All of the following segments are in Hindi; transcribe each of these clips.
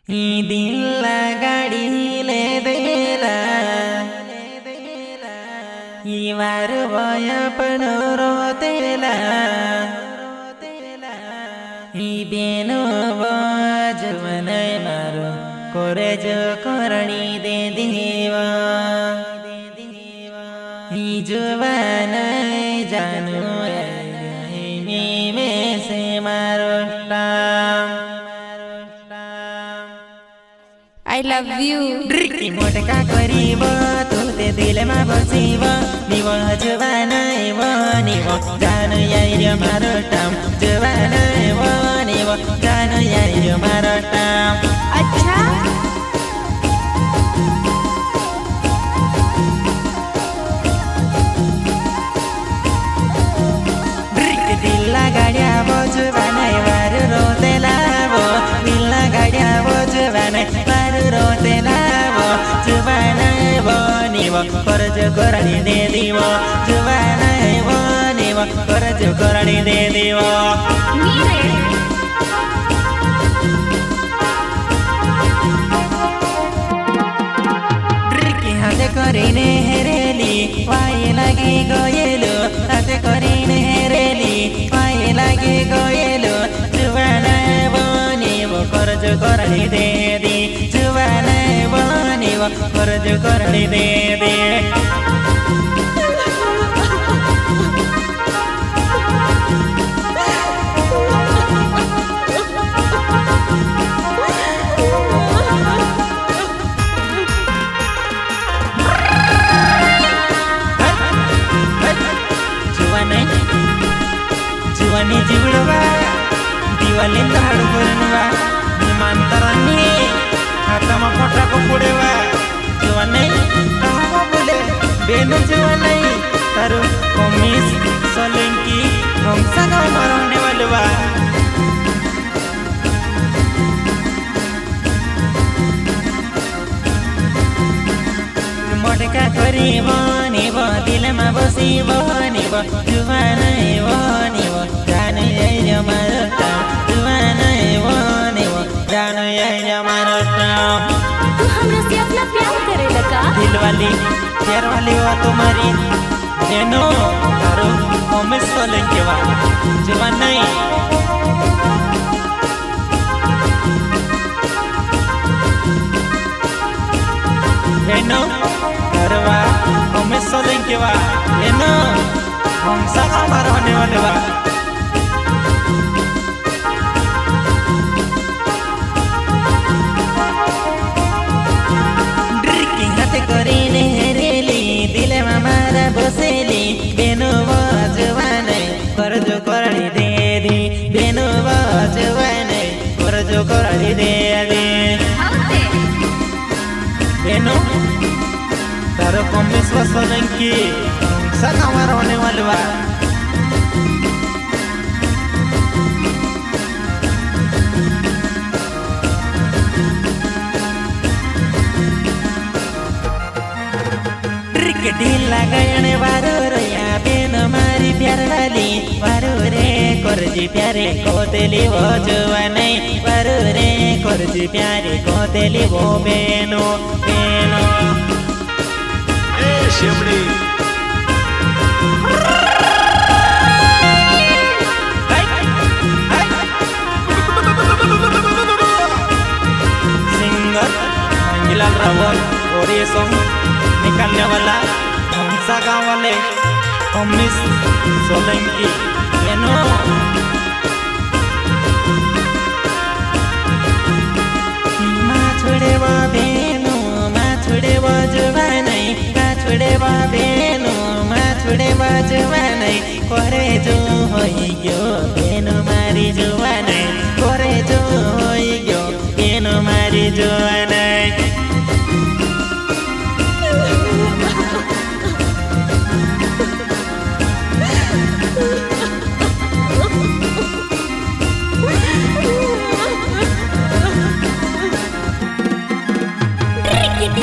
ही दिल गाड़ी ले देला ही वार भय पण रोतेला ही बेनो बजवन मारो कोरे जो करणी दे देवा ही जुवान जानू में से मारो I love you. ड्रिकी मोटका करीब तू ते दिल में बसीब निव जुवान निव जान यार मारो टाम जुवान निव जान यार मारो टाम अच्छा ड्रिकी दिल गाड्या वो जुवान वार रोतेला वो दिल गाड्या वो जुवान वार रोतेला वो जुवान वो निव कर्ज करणी दे दीव जुवान वो निव कर्ज करणी दे दीव हाते करीने हेरेली वाई लागी गएलो हाते करीने हेरेली वाई लागी गएलो जुवान बनी वो कर्ज करणी दे दी जुवान बनी वो कर्ज करणी दे दे जुवानी जीवड़वा दिवाली हाड़ुवा विमानतरानी हाथ में फटा को पुड़ेवा जुवानी कहाँ बोले बेनो जुवानी तारू कमीज सोलंकी हमसा का मारने वाले बा मोटका करी बनिब दिल में बसीब निब जुवान निब जान यार मारो जुवान निब जान यार मारो तू हमरा से अपना प्यार करेला का दिल वाली प्यार वाली वो तुम्हारी जेनो तारो हमें सोलेंगे वा जुवान नहीं जेनो अरवा हमें सोलेंगे वा जेनो हम सगा मारने वाले वा ड्रिंकिंग हाथे करीने हेरेली दिल में मारा बसेली बेनो जुवान कर्ज करणी दे दी बेनो जुवान कर्ज करणी दे दी बेनो तारो कम विश्वास की सगा मारने वाले बा ढील लगाने वारो रोया बेन मारी प्यार वाली वारो रे करजी प्यारे कोतेली वो जुवाने वारो रे करजी प्यारे कोतेली वो बेनो बेनो शिमड़ी सिंगर मंगीलाल रावल और ये सॉन्ग निकालने वाला हमसा गाँव वाले अमिश सोलंकी बेनो माँ छोड़े वो बेनो माँ छोड़े वो जुवाने माँ छोड़े वो बेनो माँ छोड़े वो जुवाने करे जो होई गयो बेनो मारी जुवाने करे जो होई गयो बेनो मारी जुवाने Thank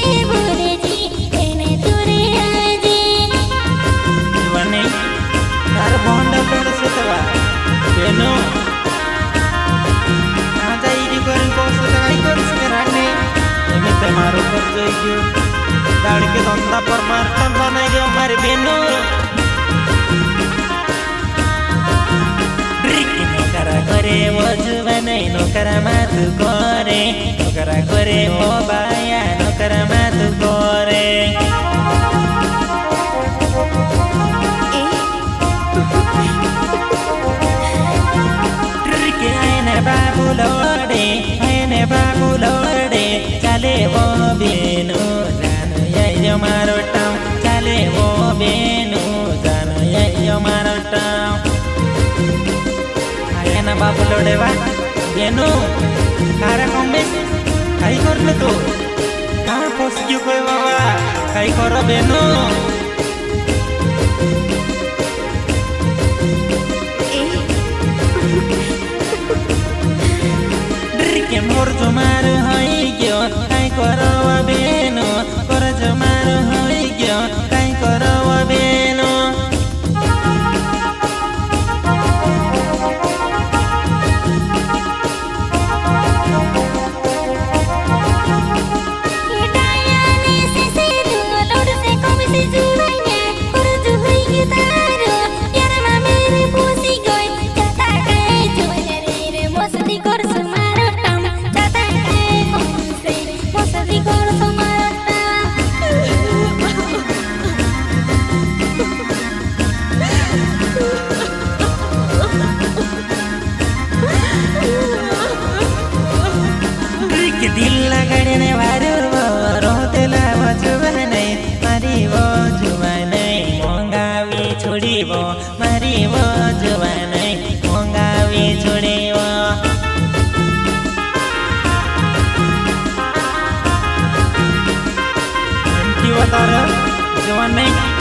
you. તે મારું પર જોઈ ગયું દાડ કે ધંધા પર મારતા બનાઈ ગયો મારી બેનો નોકરા કરે વજવા નહીં નોકરા માથું કરે નોકરા કરે ઓ બાયા નોકરા માથું કરે બાબુ લોડે ચાલે ઓ બેનો જાનો યયો મારો ટામ ચાલે ઓ બેનો જાનો યયો મારો ટામ આયના બાબુ લોડે વા બેનો કારા કોમેસ કાઈ કરને તો કા ફસ ગયો કોઈ બાબા કાઈ કરો બેનો મોર જમાર હોઈ ગયો કાઈ કરવા બેનો કોર જમાર હોઈ ગયો કાઈ કરવા બેનો દિલ લગાડીને વારો રોતેલા વજવા નહીં મારી વજવા નહીં મોંઘાવી છોડી વો મારી વજવા નહીં મોંઘાવી છોડી વો એમથી વધારે જવા નહીં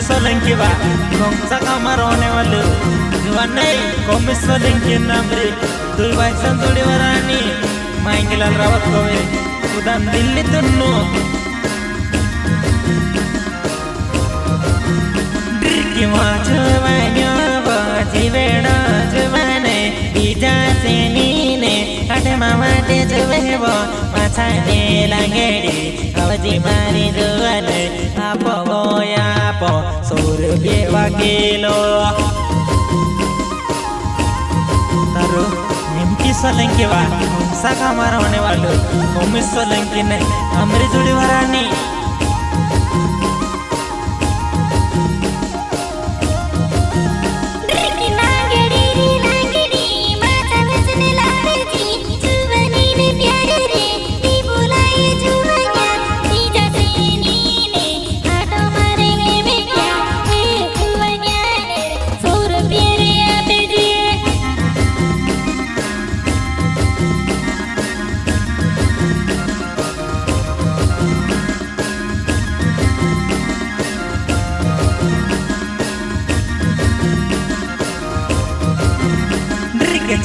Solanki solanki ba Gongsa kamarone walu Juwanai komis solanki namri Dul baisan tuli warani Mainggilan rawat kowe Udan dilli tunnu Dirki majuwanya Baji veda juwane Bija senine Kate mamate juwewo Machane langedi Awaji mari juwane Apo goya po 100 રૂપિયા કિલો તારો નિમકી સોલંકી વા સાકા મારવાને વાળો કોમિસ સોલંકી ને અમરી જોડી વારાની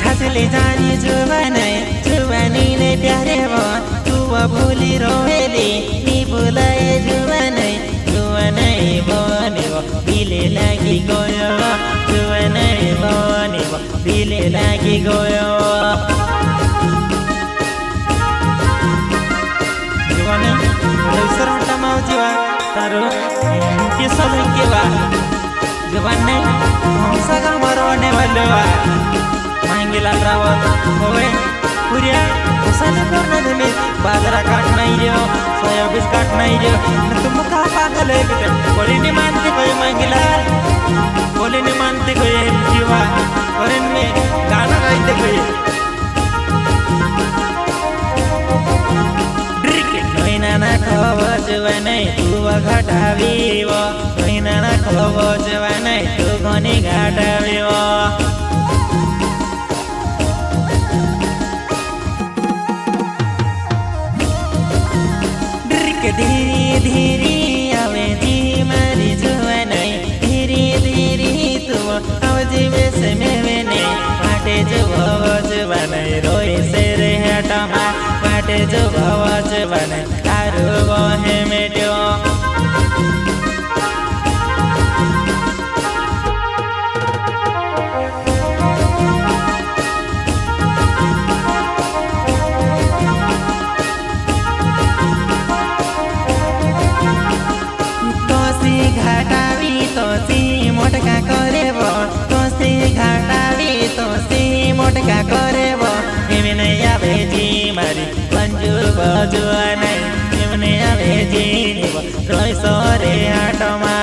छाछले जानी जुवानी ने प्यारे वो जुवा भूली रोवेली नी बुलाए जुवानी बोने वो दिले लागी गोयो जुवानी बोने वो दिले लागी गोयो जुवानी लौसर हटा माव जुवा तारो के सोलंकी वा जुवानी हमसा का मरवाने वाले वा Manggilan rawat kowe Kuria Usana karena demi Badara kat naijyo Soya bis kat naijyo Nanti muka apa kali kita Boleh ni manti kowe manggilan Boleh ni manti kowe jiwa Koren me Gana kaite kowe Drikit Noi nana kawa juwanai Tuwa ghata vivo Noi nana kawa juwanai Tu goni ghata vivo धीरे धीरे आवे जी मारी जुवानाई धीरे धीरे तू आवजी बेस में वेने वाटे जो भवज बनाई रोए से रे हटमा वाटे जो भवज बनाई तारू वहे मेट्यो मोटका करे वो तोसी घाटावी तोसी मोटका करे वो हिमने आवे जी मारी मंजू बजुआ नहीं हिमने आवे जी निव रोय सोरे आटमा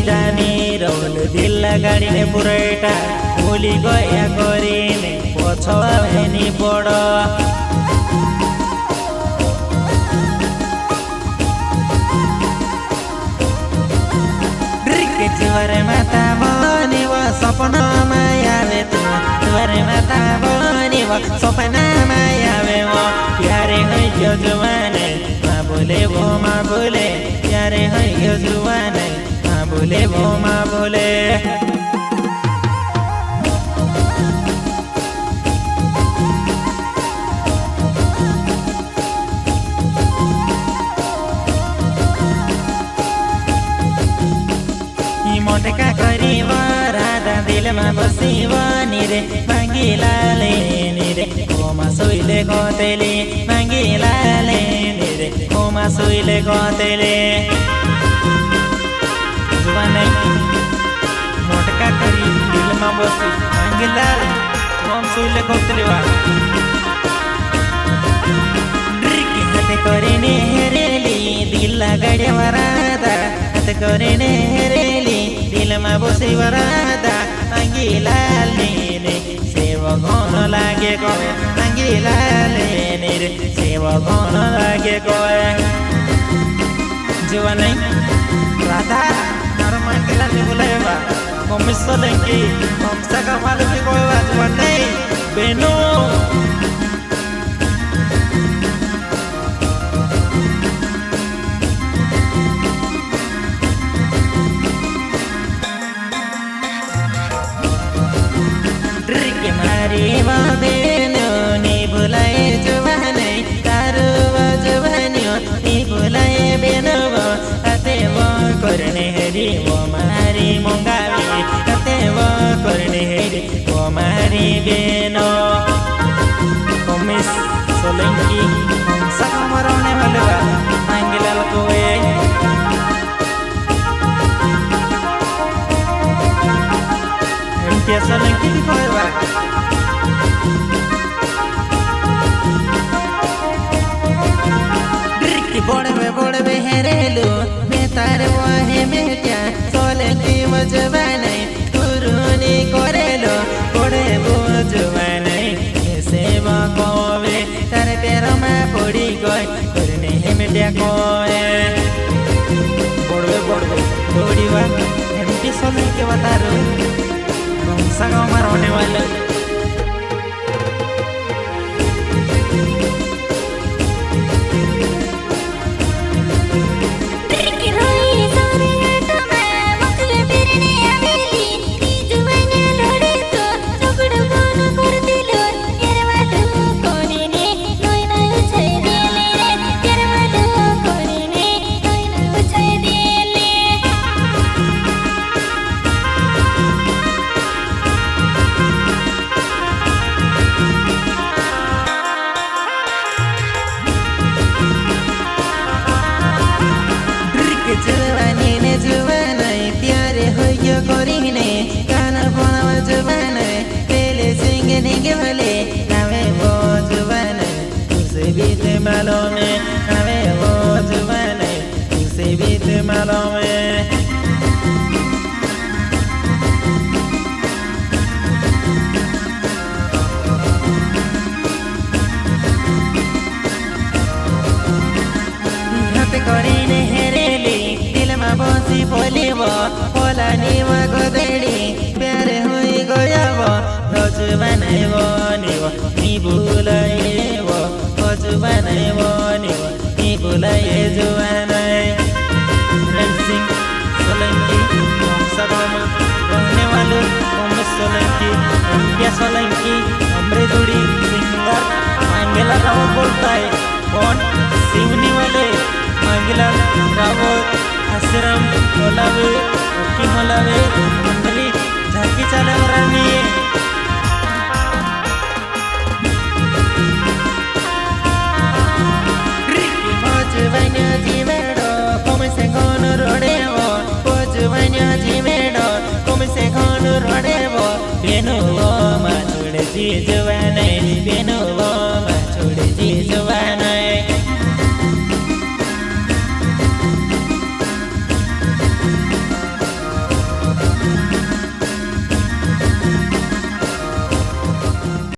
जानी रोल दिल गाड़ी ने पुरेटा भूली गया करीने पछवा भेनी पड़ जुआरे माता बनी वो सपना मायावे जुआरे माता बनी वो सपना मायावे वो प्यारे है यो जुआने माँ बोले वो माँ बोले प्यारे है यो जुआने माँ बोले वो माँ बोले मोटका करीब राधा दिल में बसीब निरे मांगी लाले निरे कोमा सोइले कोतेले मांगी लाले निरे कोमा सोइले कोतेले जुबाने मोटका करी दिल में बसी मांगी लाले कोमा सोइले कोतेले वा ड्रिकी हाथे करीने हेरेली दिल गड़े वरादा हाथे करीने हेरेली दिल में बसी वरादा मांगी लाले ने सेवा गौन लागे कोए मांगी लाले ने सेवा गौन लागे कोए जुआ नहीं राधा नारो मांगी लाले बुलाएगा कमिश्न लेंगे हम सका मालूम ही कोई बात जुआ नहीं बेनो बेनो नी बुलाए जुबाने तारू जुबानियो नी बुलाए बेनो अते वो करने हरी वो मारी मंगावी अते वो करने हरी वो मारी बेनो कमिस सोलंकी सका मरने वाले आंगिलाल कोए एमपी सोलंकी भी कोई बात बोड़वे हेरेलू मैं तारे वहे में क्या सोले की मजबाने पुरुनी कोरेलो बोड़े बोझबाने सेवा कोवे तारे पैरों में पड़ी गई करने ही मिटिया कोए बोड़वे दौड़ी वा एमपी सोले के बतारो कौन-सा गाँव में रहने वाले ફોલીવ ફોલાની ગોદેડી પ્યારે હોઈ ગયો રોજ બનાવ્યો નીવ ની ભૂલાયેવ રોજ બનાવ્યો નીવ ની ભૂલાયે જવાનાય સિંહ સોલંકી सभाમાં रहने वाले उमेश सोलंकी इंडिया सोलंकी हमरे जोड़ी सिंगर मांगेला रावत बोलता है कौन सिवनी वाले मांगेला रावत आश्रम मोलावे ओकी मोलावे मंडली झाकी चाले वरामी पोजवन्या जीवेडो कोमे से कोन रोडेवो पोजवन्या जीवेडो कोमे से कोन रोडेवो बेनो मा छोड़े जी जवाने बेनो